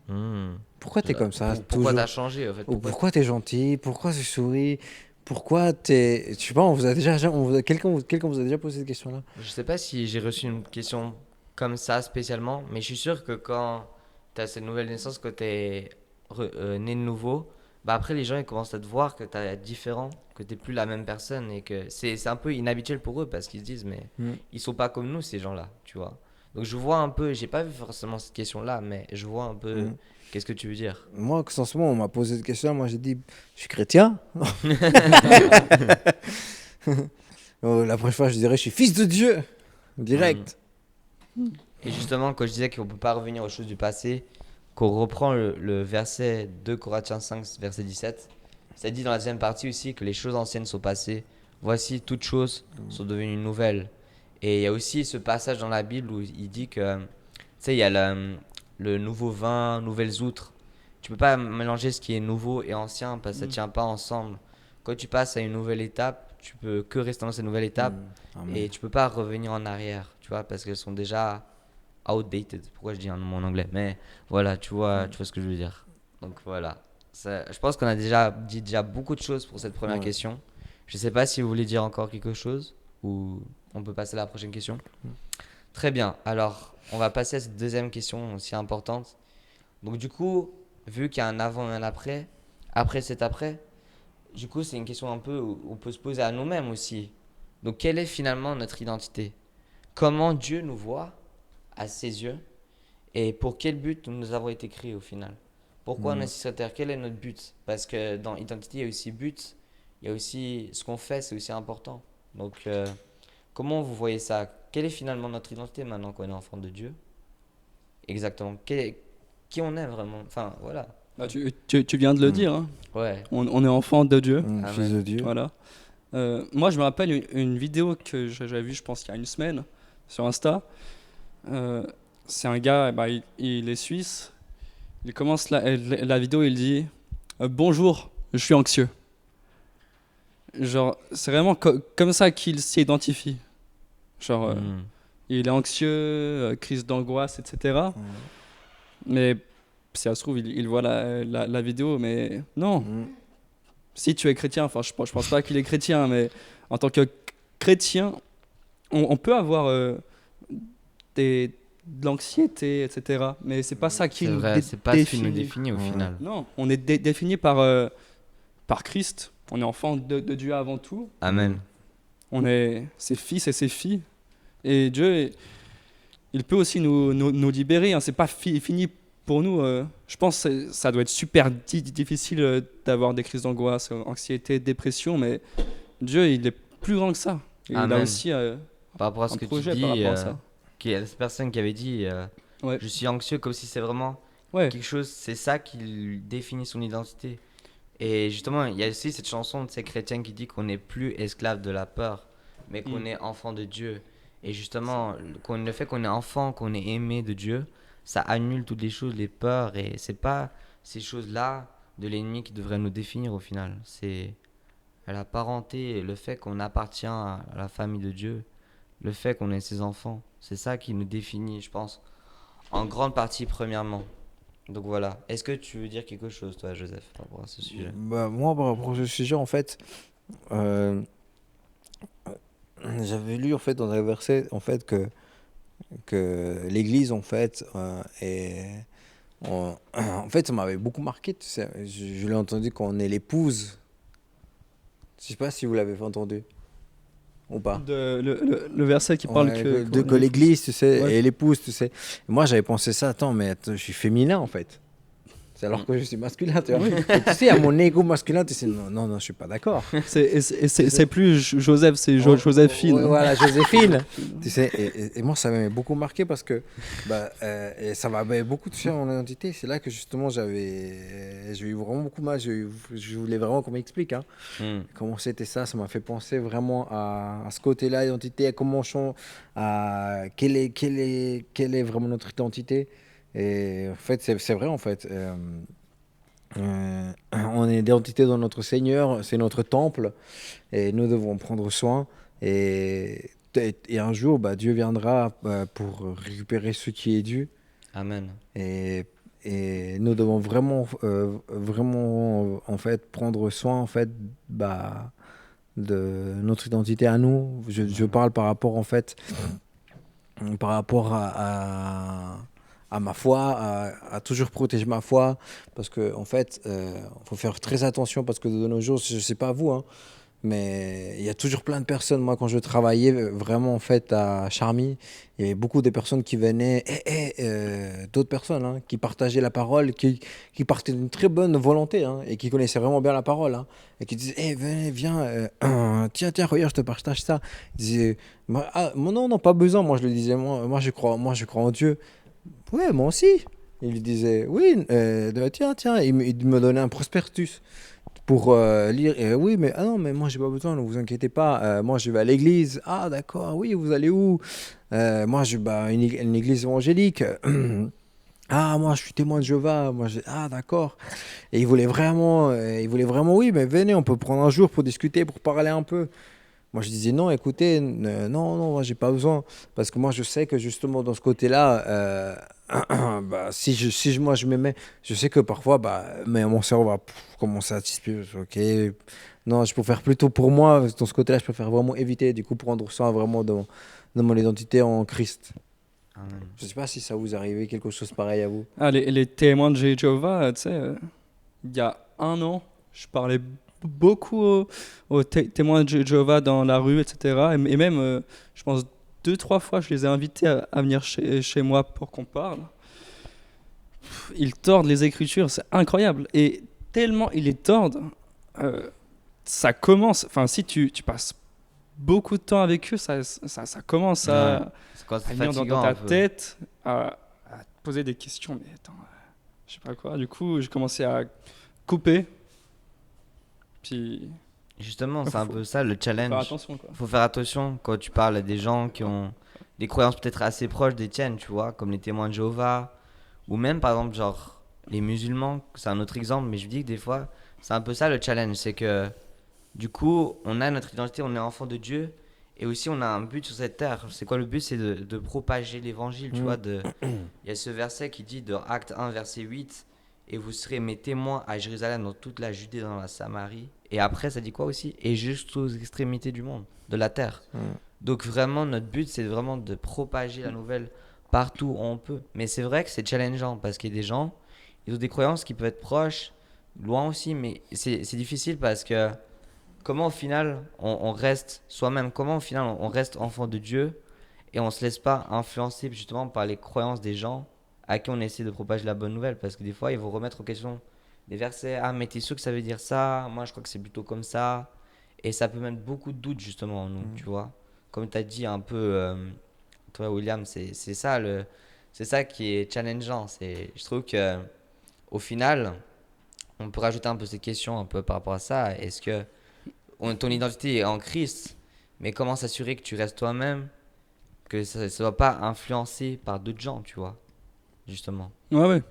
Mhm. Pourquoi t'es comme ça Pourquoi toujours? t'as changé en fait? Ou pourquoi t'es gentil? Pourquoi tu souris? Pourquoi t'es, je sais pas, on vous a déjà, quelqu'un vous a déjà posé cette question-là? Je sais pas si j'ai reçu une question comme ça spécialement, mais je suis sûr que quand tu as cette nouvelle naissance, que tu es né de nouveau, bah après les gens ils commencent à te voir que tu es différent, que tu plus la même personne et que c'est un peu inhabituel pour eux parce qu'ils se disent mais Mm. ils sont pas comme nous ces gens-là, tu vois. Donc je vois un peu, j'ai pas vu forcément cette question-là, mais je vois un peu Mm. qu'est-ce que tu veux dire. Moi, en ce moment, on m'a posé cette question, moi j'ai dit, je suis chrétien. La prochaine fois, je dirais, je suis fils de Dieu. Direct. Et justement, quand je disais qu'on ne peut pas revenir aux choses du passé, qu'on reprend le verset 2 Corinthiens 5, verset 17, ça dit dans la deuxième partie aussi que les choses anciennes sont passées. Voici, toutes choses sont devenues nouvelles. Et il y a aussi ce passage dans la Bible où il dit que, tu sais, il y a le nouveau vin, nouvelles outres. Tu peux pas mélanger ce qui est nouveau et ancien parce que ça tient pas ensemble. Quand tu passes à une nouvelle étape, tu peux que rester dans cette nouvelle étape Amen. et tu peux pas revenir en arrière, tu vois, parce qu'elles sont déjà outdated. Pourquoi je dis un mot en anglais? Mais voilà, tu vois ce que je veux dire. Donc voilà. Je pense qu'on a déjà dit beaucoup de choses pour cette première Ouais. question. Je sais pas si vous voulez dire encore quelque chose ou on peut passer à la prochaine question. Très bien. Alors, on va passer à cette deuxième question aussi importante. Donc du coup, vu qu'il y a un avant et un après, après cet après, du coup, c'est une question un peu où on peut se poser à nous-mêmes aussi. Donc, quelle est finalement notre identité? Comment Dieu nous voit à ses yeux et pour quel but nous avons été créés au final? Pourquoi on est sur Terre? Quel est notre but? Parce que dans identité, il y a aussi but, il y a aussi ce qu'on fait, c'est aussi important. Donc, comment vous voyez ça? Quelle est finalement notre identité maintenant qu'on est enfant de Dieu? Exactement. Qui on est vraiment? Enfin, voilà. Bah, tu viens de le dire, hein. Ouais. On est enfant de Dieu. Amen. Fils de Dieu. Voilà. Moi, je me rappelle une vidéo que j'avais vue, je pense, il y a une semaine, sur Insta. C'est un gars, bah, il est suisse. Il commence la vidéo, il dit bonjour, je suis anxieux. Genre, c'est vraiment comme ça qu'il s'identifie. Genre, Hmm. il est anxieux, crise d'angoisse, etc. Mais si ça se trouve, il voit la vidéo, mais non. Si tu es chrétien, enfin, je pense pas qu'il est chrétien, mais en tant que chrétien, on peut avoir de l'anxiété, etc. Mais c'est pas ça qui C'est nous vrai, c'est pas ce qui nous définit au Ouais. final. Non, on est défini par Christ. On est enfant de Dieu avant tout. Amen. On est ses fils et ses filles. Et Dieu, il peut aussi nous libérer. Hein. C'est pas fini pour nous. Je pense que ça doit être super difficile d'avoir des crises d'angoisse, anxiété, dépression. Mais Dieu, il est plus grand que ça. Et il a Amen. aussi Par rapport à ce un que tu projet dis, par rapport à ça. qu'il y a cette personne qui avait dit Ouais. je suis anxieux, comme si c'est vraiment Ouais. quelque chose, c'est ça qui définit son identité. Et justement, il y a aussi cette chanson de ces chrétiens qui dit qu'on n'est plus esclave de la peur, mais qu'on est enfant de Dieu. Et justement, le fait qu'on est enfant, qu'on est aimé de Dieu, ça annule toutes les choses, les peurs, et c'est pas ces choses-là de l'ennemi qui devraient nous définir au final. C'est la parenté, le fait qu'on appartient à la famille de Dieu, le fait qu'on est ses enfants, c'est ça qui nous définit, je pense, en grande partie premièrement. Donc voilà. Est-ce que tu veux dire quelque chose, toi, Joseph, par rapport à ce sujet? Bah, moi, par rapport à ce sujet, en fait, euh, j'avais lu en fait dans un verset en fait que l'Église en fait en fait ça m'avait beaucoup marqué. Tu sais, je l'ai entendu qu'on est l'épouse. Je sais pas si vous l'avez entendu ou pas. Le verset qui parle Ouais, que que l'Église, tu sais, Ouais. et l'épouse, tu sais. Et moi, j'avais pensé ça. Attends, mais attends, je suis féminin en fait. C'est alors que je suis masculin, tu vois. Et tu sais, à mon ego masculin, tu sais, non, je suis pas d'accord. c'est plus Joseph, c'est Joséphine. Ouais, voilà, Joséphine. Tu sais, et moi, ça m'avait beaucoup marqué parce que et ça m'avait beaucoup touché à mon identité. C'est là que justement, j'ai eu vraiment beaucoup mal. Je voulais vraiment qu'on m'explique comment c'était ça. Ça m'a fait penser vraiment à ce côté-là, identité, à comment quelle est vraiment notre identité. Et en fait, c'est vrai, en fait. On est d'identité dans notre Seigneur, c'est notre temple, et nous devons prendre soin. Et un jour, Dieu viendra pour récupérer ce qui est dû. Amen. Et nous devons vraiment, en fait, prendre soin, en fait, de notre identité à nous. Je parle par rapport, en fait, par rapport à ma foi, à toujours protéger ma foi, parce que en fait, faut faire très attention parce que de nos jours, je sais pas vous, mais il y a toujours plein de personnes. Moi, quand je travaillais vraiment en fait à Charmy, il y avait beaucoup de personnes qui venaient, d'autres personnes qui partageaient la parole, qui partaient d'une très bonne volonté et qui connaissaient vraiment bien la parole et qui disaient, viens, tiens, regarde, je te partage ça. Ils disaient, non, pas besoin. Moi, je le disais, moi, je crois en Dieu. Ouais, moi aussi. Il lui disait, oui, tiens, il me donnait un prospectus pour lire. Oui, mais non, mais moi, j'ai pas besoin, ne vous inquiétez pas. Moi, je vais à l'église. Ah, d'accord, oui, vous allez où? Moi, je vais à une église évangélique. Ah, moi, je suis témoin de Jéhovah. Ah, d'accord. Et il voulait vraiment, oui, mais venez, on peut prendre un jour pour discuter, pour parler un peu. Moi, je disais non, écoutez, non, non, moi, j'ai pas besoin. Parce que moi, je sais que justement, dans ce côté-là, bah, moi, je me mets, je sais que parfois, bah, mais mon cerveau va commencer à discuter. Ok, non, je préfère plutôt pour moi, dans ce côté-là, je préfère vraiment éviter, du coup, prendre ça vraiment dans mon identité en Christ. Amen. Je sais pas si ça vous arrive quelque chose pareil à vous. Ah, les témoins de Jéhovah, tu sais, il y a un an, je parlais beaucoup aux témoins de Jéhovah dans la rue, etc. Et même, je pense, 2-3 fois, je les ai invités à venir chez moi pour qu'on parle. Ils tordent les Écritures, c'est incroyable. Et tellement ils les tordent, ça commence. Enfin, si tu passes beaucoup de temps avec eux, ça commence Ouais. C'est quand à c'est venir fatigant dans ta un peu. tête, à te poser des questions. Mais attends, je sais pas quoi. Du coup, j'ai commencé à couper. Puis, Justement, c'est un faut peu ça le faire challenge. attention, quoi. Faut faire attention quand tu parles à des gens qui ont des croyances peut-être assez proches des tiennes, tu vois, comme les témoins de Jéhovah, ou même par exemple, genre, les musulmans, c'est un autre exemple, mais je dis que des fois, c'est un peu ça le challenge, c'est que du coup, on a notre identité, on est enfant de Dieu, et aussi on a un but sur cette terre. C'est quoi le but? C'est de propager l'évangile, tu vois. Il y a ce verset qui dit dans Acte 1, verset 8, et vous serez mes témoins à Jérusalem, dans toute la Judée, dans la Samarie. Et après, ça dit quoi aussi? Et jusqu'aux extrémités du monde, de la terre. Donc vraiment, notre but, c'est vraiment de propager la nouvelle partout où on peut. Mais c'est vrai que c'est challengeant, parce qu'il y a des gens, ils ont des croyances qui peuvent être proches, loin aussi, mais c'est difficile parce que comment au final on reste soi-même, comment au final on reste enfant de Dieu et on se laisse pas influencer justement par les croyances des gens à qui on essaie de propager la bonne nouvelle, parce que des fois ils vont remettre en question des versets. Ah, mais t'es sûr que ça veut dire ça? Moi je crois que c'est plutôt comme ça, et ça peut mettre beaucoup de doutes justement en nous, tu vois. Comme tu as dit un peu, toi William, c'est ça c'est ça qui est challengeant. Je trouve que au final on peut rajouter un peu cette question un peu par rapport à ça. Est-ce que ton identité est en Christ, mais comment s'assurer que tu restes toi-même, que ça ne soit pas influencé par d'autres gens, tu vois, justement. Ouais, ouais.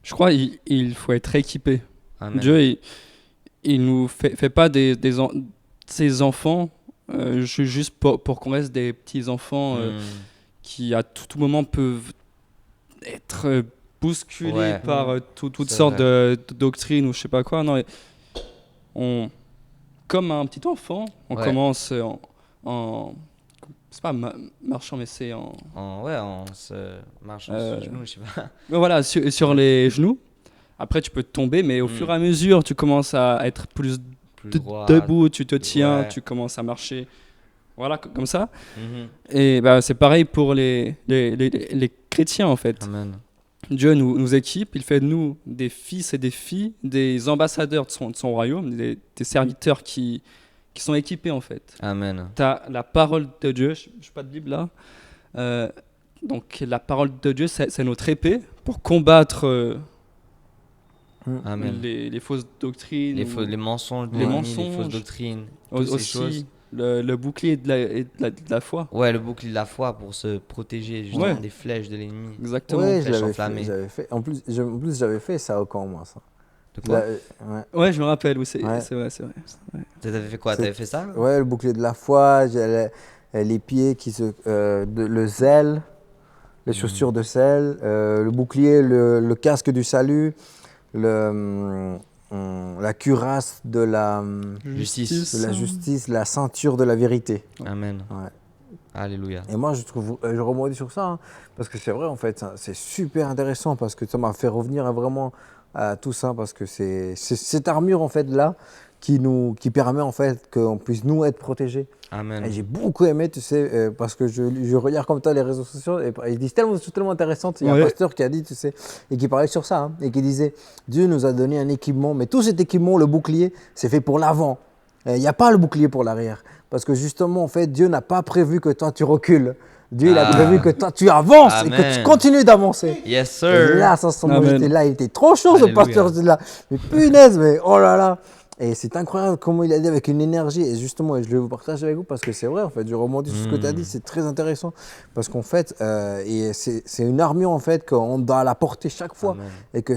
Je crois qu'il faut être équipé. Amen. Dieu, il nous fait pas ses enfants juste pour qu'on reste des petits enfants qui à tout moment peuvent être bousculés Ouais. par toutes C'est sortes vrai. de doctrines ou je sais pas quoi. Non, comme un petit enfant, on Ouais. commence en c'est pas marchant, mais c'est On se marche sur Euh, les genoux, je sais pas. mais voilà, sur les genoux. Après, tu peux tomber, mais au fur et à mesure, tu commences à être plus Plus droit. debout, tu te tiens, Ouais. tu commences à marcher. Voilà, comme ça. Mhm. Et bah, c'est pareil pour les chrétiens, en fait. Amen. Dieu nous équipe, il fait de nous des fils et des filles, des ambassadeurs de son royaume, des serviteurs qui sont équipés, en fait. Amen. Tu as la parole de Dieu, je n'ai pas de Bible là. Donc, la parole de Dieu, c'est notre épée pour combattre Amen. les fausses doctrines. Les mensonges, Les les mensonges. fausses doctrines, toutes ces choses. Aussi, le bouclier et de la foi. Ouais, le bouclier de la foi pour se protéger justement Ouais. des flèches de l'ennemi. Exactement. Ouais, flèche je enflammée. l'avais fait. En plus, j'avais fait ça au camp, moi, ça. De quoi? Ouais. Ouais, je me rappelle, oui, c'est Ouais. vrai. T'avais fait quoi? T'avais fait ça? Ouais, le bouclier de la foi, j'ai les pieds le zèle, les chaussures de sel, le bouclier, le casque du salut, la cuirasse de la justice, la ceinture de la vérité. Amen. Ouais. Alléluia. Et moi, je rebondis sur ça, hein, parce que c'est vrai, en fait, c'est super intéressant, parce que ça m'a fait revenir vraiment à tout ça, parce que c'est cette armure, en fait, là, qui permet, en fait, qu'on puisse, nous, être protégés. Amen. Et j'ai beaucoup aimé, tu sais, parce que je regarde comme toi les réseaux sociaux, et ils disent tellement, c'est tellement intéressant. Il y a un pasteur qui a dit, tu sais, et qui parlait sur ça, hein, et qui disait, Dieu nous a donné un équipement, mais tout cet équipement, le bouclier, c'est fait pour l'avant. Il n'y a pas le bouclier pour l'arrière. Parce que justement, en fait, Dieu n'a pas prévu que toi, tu recules. Dieu, il a prévu que toi, tu avances et que tu continues d'avancer. Yes, Et sir. là, il était trop chaud, ce Alléluia. pasteur là. Mais punaise, mais oh là là. Et c'est incroyable comment il a dit avec une énergie. Et justement, je vais vous partager avec vous parce que c'est vrai, en fait. Je rebondis sur ce que tu as dit, c'est très intéressant. Parce qu'en fait, et c'est une armure, en fait, qu'on doit la porter chaque fois. Amen. Et que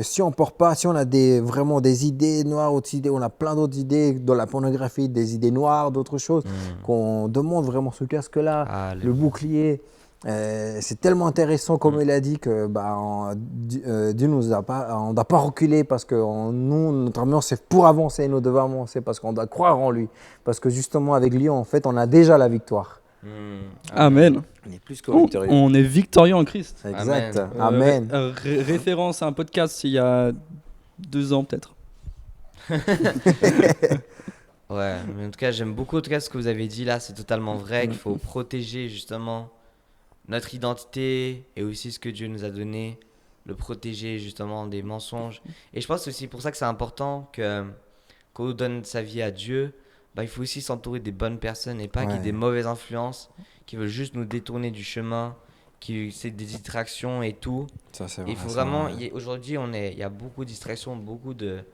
si on ne porte pas, si on a vraiment des idées noires, autres idées, on a plein d'autres idées dans la pornographie, des idées noires, d'autres choses, qu'on demande vraiment ce casque-là, Alléluia. le bouclier. C'est tellement intéressant comme il a dit que Dieu nous a pas, on ne doit pas reculer parce que nous, notre armure c'est pour avancer, nous devons avancer parce qu'on doit croire en lui. Parce que justement avec lui, en fait, on a déjà la victoire. Amen. On est plus que Oh, victorieux. on est victorieux en Christ. Exact. Amen. Amen. Référence à un podcast il y a 2 ans peut-être. Ouais, mais en tout cas, j'aime beaucoup en tout cas, ce que vous avez dit là. C'est totalement vrai qu'il faut protéger justement notre identité et aussi ce que Dieu nous a donné, le protéger justement des mensonges. Et je pense aussi pour ça que c'est important que quand on donne sa vie à Dieu, bah, il faut aussi s'entourer des bonnes personnes et pas qu'il y ait Ouais. des mauvaises influences qui veulent juste nous détourner du chemin, qui c'est des distractions et tout. Ça, c'est Et il faut c'est vraiment, vrai. aujourd'hui, il y a beaucoup de distractions, beaucoup de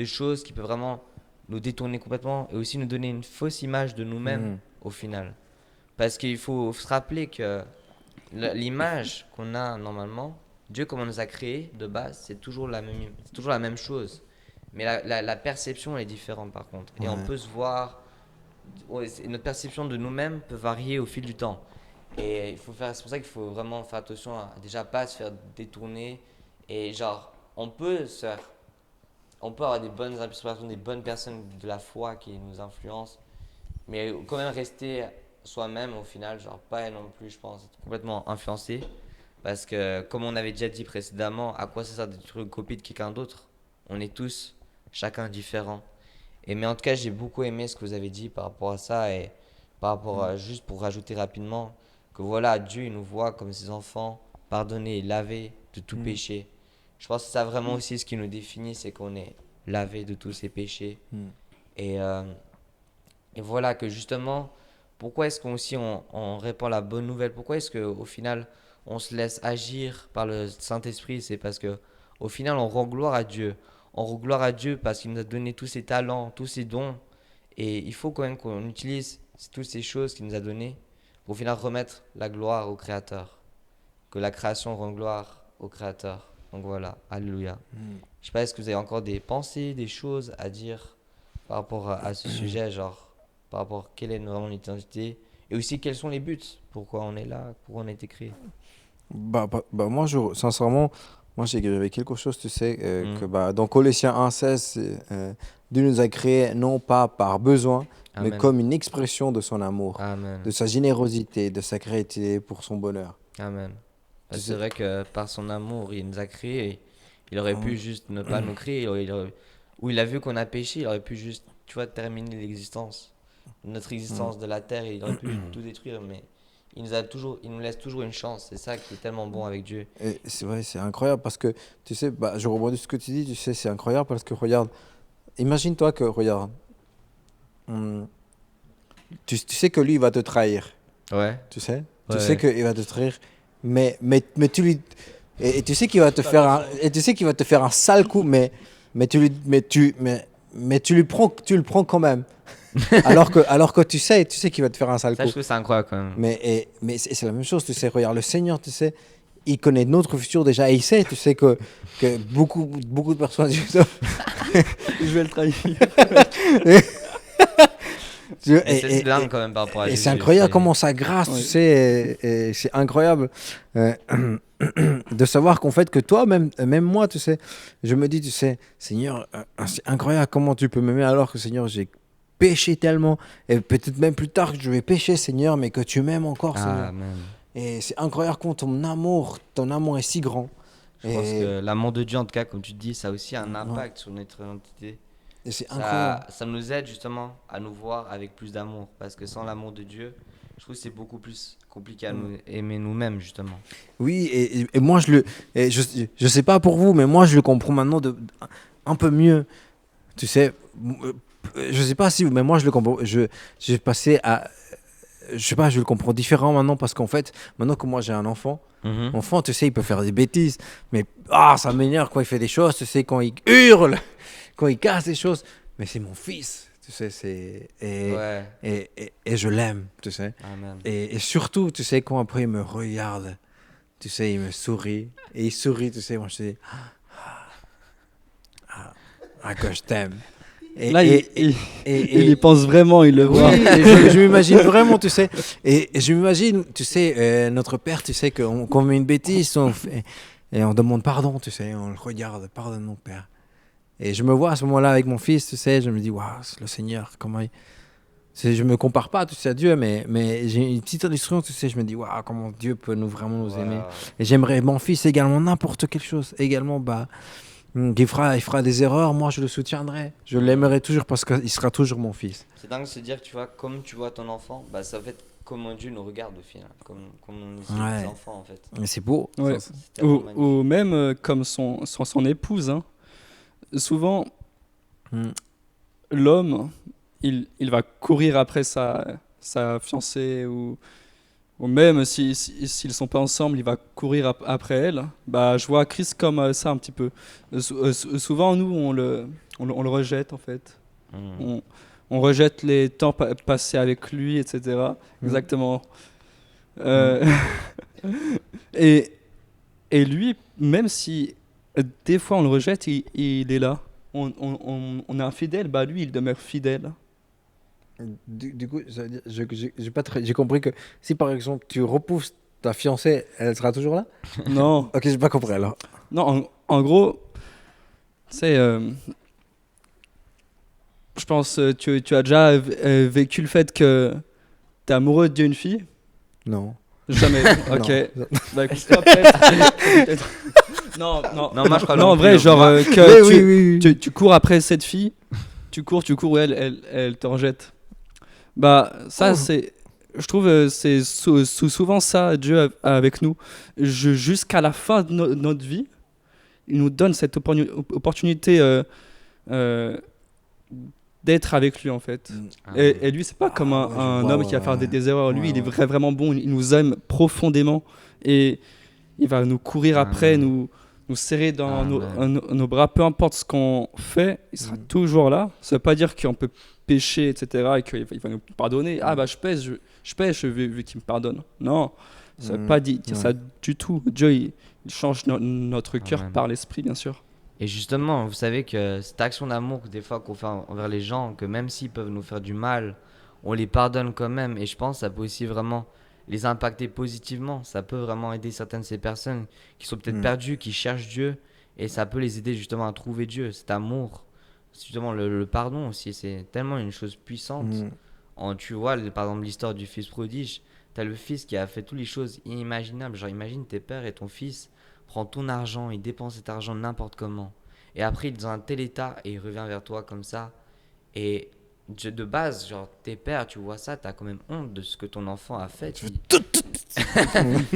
choses qui peuvent vraiment nous détourner complètement et aussi nous donner une fausse image de nous-mêmes au final. Parce qu'il faut se rappeler que l'image qu'on a normalement, Dieu comme on nous a créé de base, c'est toujours la même chose. Mais la perception est différente par contre. Et on Ouais. peut se voir, notre perception de nous-mêmes peut varier au fil du temps. Et c'est pour ça qu'il faut vraiment faire attention à déjà pas se faire détourner. Et genre, on peut avoir des bonnes inspirations, des bonnes personnes de la foi qui nous influencent, mais quand même rester soi-même au final, genre pas non plus, je pense, être complètement influencé. Parce que, comme on avait déjà dit précédemment, à quoi ça sert d'être une copie de quelqu'un d'autre? On est tous, chacun différent. Mais en tout cas, j'ai beaucoup aimé ce que vous avez dit par rapport à ça et par rapport à, juste pour rajouter rapidement, que voilà, Dieu il nous voit comme ses enfants, pardonnés et lavés de tout péché. Je pense que c'est ça vraiment aussi ce qui nous définit, c'est qu'on est lavé de tous ces péchés. Et, euh, et voilà que justement, pourquoi est-ce qu'on aussi on répand la bonne nouvelle? Pourquoi est-ce qu'au final on se laisse agir par le Saint-Esprit? C'est parce que au final on rend gloire à Dieu. On rend gloire à Dieu parce qu'il nous a donné tous ses talents, tous ses dons. Et il faut quand même qu'on utilise toutes ces choses qu'il nous a données pour au final remettre la gloire au Créateur. Que la création rend gloire au Créateur. Donc voilà, Alléluia. Je sais pas, est-ce que vous avez encore des pensées, des choses à dire par rapport à ce sujet, genre par rapport à quelle est vraiment notre identité et aussi quels sont les buts, pourquoi on est là, pourquoi on a été créé. Moi, sincèrement, moi, j'avais quelque chose, tu sais, que dans Colossiens 1,16, Dieu nous a créés non pas par besoin, mais Amen. comme une expression de son amour, Amen. de sa générosité, de sa créativité pour son bonheur. Amen. Parce que Tu c'est sais- vrai que par son amour, il nous a créés. Et il aurait pu juste ne pas nous créer. Ou il a vu qu'on a péché, il aurait pu juste, tu vois, terminer l'existence. Notre existence de la terre, et il aurait pu tout détruire. Mais il nous laisse toujours une chance. C'est ça qui est tellement bon avec Dieu. Et c'est vrai, c'est incroyable parce que, tu sais, je rebondis sur ce que tu dis, tu sais, c'est incroyable parce que, regarde, imagine-toi que, regarde, hum, tu sais que lui, il va te trahir, Ouais. tu sais? Tu Ouais. sais qu'il va te trahir, mais tu lui... Et tu sais qu'il va te faire et tu sais qu'il va te faire un sale coup, mais tu le prends quand même. alors que tu sais qu'il va te faire un sale Ça, coup. je trouve ça incroyable quand même. Mais c'est la même chose, tu sais. Regarde, le Seigneur, tu sais, il connaît notre futur déjà. Et il sait, tu sais, que beaucoup de personnes. Je vais le trahir. Mais c'est dingue quand même par rapport à Et Jésus. c'est incroyable c'est- comment sa grâce, Ouais. tu sais, et c'est incroyable de savoir qu'en fait, que toi, même moi, tu sais, je me dis, tu sais, Seigneur, c'est incroyable comment tu peux m'aimer alors que, Seigneur, j'ai péché tellement, et peut-être même plus tard que je vais pécher, Seigneur, mais que tu m'aimes encore, Seigneur. Amen. Et c'est incroyable quand ton amour est si grand. Je pense Et, que l'amour de Dieu, en tout cas, comme tu dis, ça a aussi un impact sur notre identité. et c'est incroyable. Ça nous aide justement à nous voir avec plus d'amour. Parce que sans l'amour de Dieu, je trouve que c'est beaucoup plus compliqué à nous aimer nous-mêmes, justement. Oui, et moi, je sais pas pour vous, mais moi, je le comprends maintenant un peu mieux. Tu sais, je sais pas si vous, mais moi, je le comprends. J'ai passé à. Je sais pas, je le comprends différent maintenant parce qu'en fait, maintenant que moi j'ai un enfant, tu sais, il peut faire des bêtises, mais ça m'énerve quand il fait des choses, tu sais, quand il hurle, quand il casse des choses. mais c'est mon fils, tu sais, et, Ouais. et je l'aime, tu sais. Amen. Et surtout, tu sais, quand après il me regarde, tu sais, il me sourit, et il sourit, tu sais, moi je dis, que je t'aime. Et, Là, et, et, il y pense vraiment, il le oui, voit. et je m'imagine vraiment, tu sais, et je m'imagine, tu sais, notre père, tu sais, qu'on met une bêtise, et on demande pardon, tu sais, on le regarde, pardonne mon père. Et je me vois à ce moment-là avec mon fils, tu sais, je me dis, waouh, le Seigneur, comment il... Je me compare pas, tu sais, à Dieu, mais j'ai une petite illustration, tu sais, je me dis, waouh, comment Dieu peut vraiment nous aimer. Voilà. Et j'aimerais mon fils également, n'importe quelle chose, également, il fera des erreurs, moi je le soutiendrai. Je l'aimerai toujours parce qu'il sera toujours mon fils. C'est dingue de se dire que tu vois, comme tu vois ton enfant, bah ça fait comment Dieu nous regarde au final, comme on est ses Ouais. enfants en fait. Mais c'est beau. Ouais. Ça, C'est tellement Ou magnifique. même comme son épouse. Hein. Souvent, Mm. l'homme, il va courir après sa fiancée ou même s'ils sont pas ensemble, il va courir après elle. Bah, je vois Christ comme ça un petit peu. Souvent, nous, on le rejette en fait. Mm. On rejette les temps passés avec lui, etc. Mm. Exactement. Euh, et, et lui, même si des fois on le rejette, il est là. On est infidèle, bah lui, il demeure fidèle. Du coup, ça veut dire- j'ai pas j'ai compris que si par exemple tu repousses ta fiancée, elle sera toujours là. Non, Ok, j'ai pas compris alors. non, en gros, tu sais, je pense tu as déjà vécu le fait que t'es amoureux d'une fille. Non. Jamais. Ok. Non. Bah écoute-toi peut-être. Non, non, Non, moi, je crois non, non en vrai, plus, genre moi. que Oui, oui, oui. tu cours après cette fille, tu cours, elle te rejette. Bah ça Oh. c'est, je trouve c'est souvent ça Dieu avec nous. Jusqu'à la fin de notre vie, il nous donne cette opportunité euh, d'être avec lui en fait. Et lui, c'est pas comme Ah, ouais, je un vois, homme ouais, qui va faire ouais. des erreurs. Lui, Ouais, il est ouais. vraiment bon. Il nous aime profondément. Et il va nous courir après, Amen. nous serrer dans Amen. nos bras. Peu importe ce qu'on fait, il sera toujours là. Ça veut pas dire qu'on peut pécher, etc. Et qu'il va nous pardonner. Ah bah je pêche, vu qu'il me pardonne. Non, ça veut pas dire ça du tout. Dieu, il change notre cœur Amen. par l'esprit, bien sûr. Et justement, vous savez que cette action d'amour, des fois qu'on fait envers les gens, que même s'ils peuvent nous faire du mal, on les pardonne quand même. Et je pense que ça peut aussi vraiment les impacter positivement. Ça peut vraiment aider certaines de ces personnes qui sont peut-être perdues, qui cherchent Dieu. Et ça peut les aider justement à trouver Dieu, cet amour. Justement, le pardon aussi, c'est tellement une chose puissante. Tu vois, par exemple, l'histoire du fils prodige. Tu as le fils qui a fait toutes les choses inimaginables. Genre, imagine tes pères et ton fils prend ton argent, il dépense cet argent n'importe comment. Et après, il est dans un tel état et il revient vers toi comme ça. Et de base, genre, tes pères, tu vois ça, t'as quand même honte de ce que ton enfant a fait.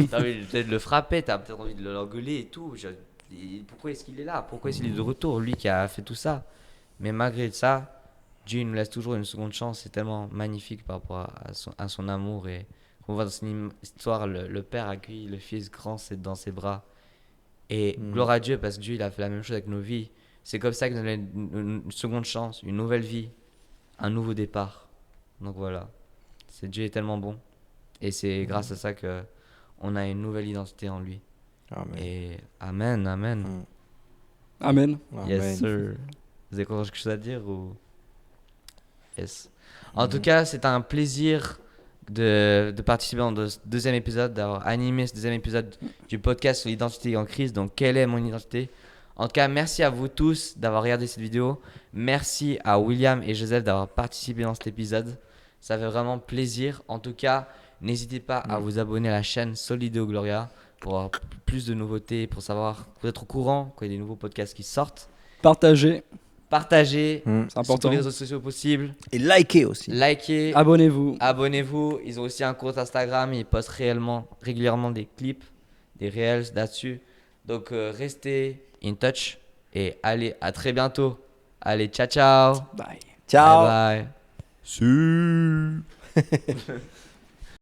T'as envie peut-être de le frapper, t'as peut-être envie de l'engueuler et tout. Pourquoi est-ce qu'il est là? Pourquoi est-ce qu'il est de retour, lui qui a fait tout ça? Mais malgré ça, Dieu nous laisse toujours une seconde chance. C'est tellement magnifique par rapport à son amour. Et on voit dans cette histoire, le père accueille le fils grand dans ses bras. Et gloire à Dieu parce que Dieu il a fait la même chose avec nos vies. C'est comme ça qu'il nous donne une seconde chance, une nouvelle vie, un nouveau départ. Donc voilà, Dieu est tellement bon. Et c'est grâce à ça que on a une nouvelle identité en lui. Amen. Et amen, amen. Amen. Yes sir. Vous avez encore quelque chose à dire ou... Yes. En tout cas, c'est un plaisir de participer dans ce deuxième épisode, d'avoir animé ce deuxième épisode du podcast sur l'identité en crise. Donc, quelle est mon identité? En tout cas, merci à vous tous d'avoir regardé cette vidéo. Merci à William et Joseph d'avoir participé dans cet épisode. Ça fait vraiment plaisir. En tout cas, n'hésitez pas à vous abonner à la chaîne Solideo Gloria pour avoir plus de nouveautés, pour être au courant quand il y a des nouveaux podcasts qui sortent. Partagez. Partagez C'est sur important. tous les réseaux sociaux possibles. Et likez aussi. Likez. Abonnez-vous. Abonnez-vous. Ils ont aussi un compte Instagram. Ils postent régulièrement des clips, des reels là-dessus. Donc, restez in touch. Et allez, à très bientôt. Allez, ciao, ciao. Bye. Ciao. Bye bye.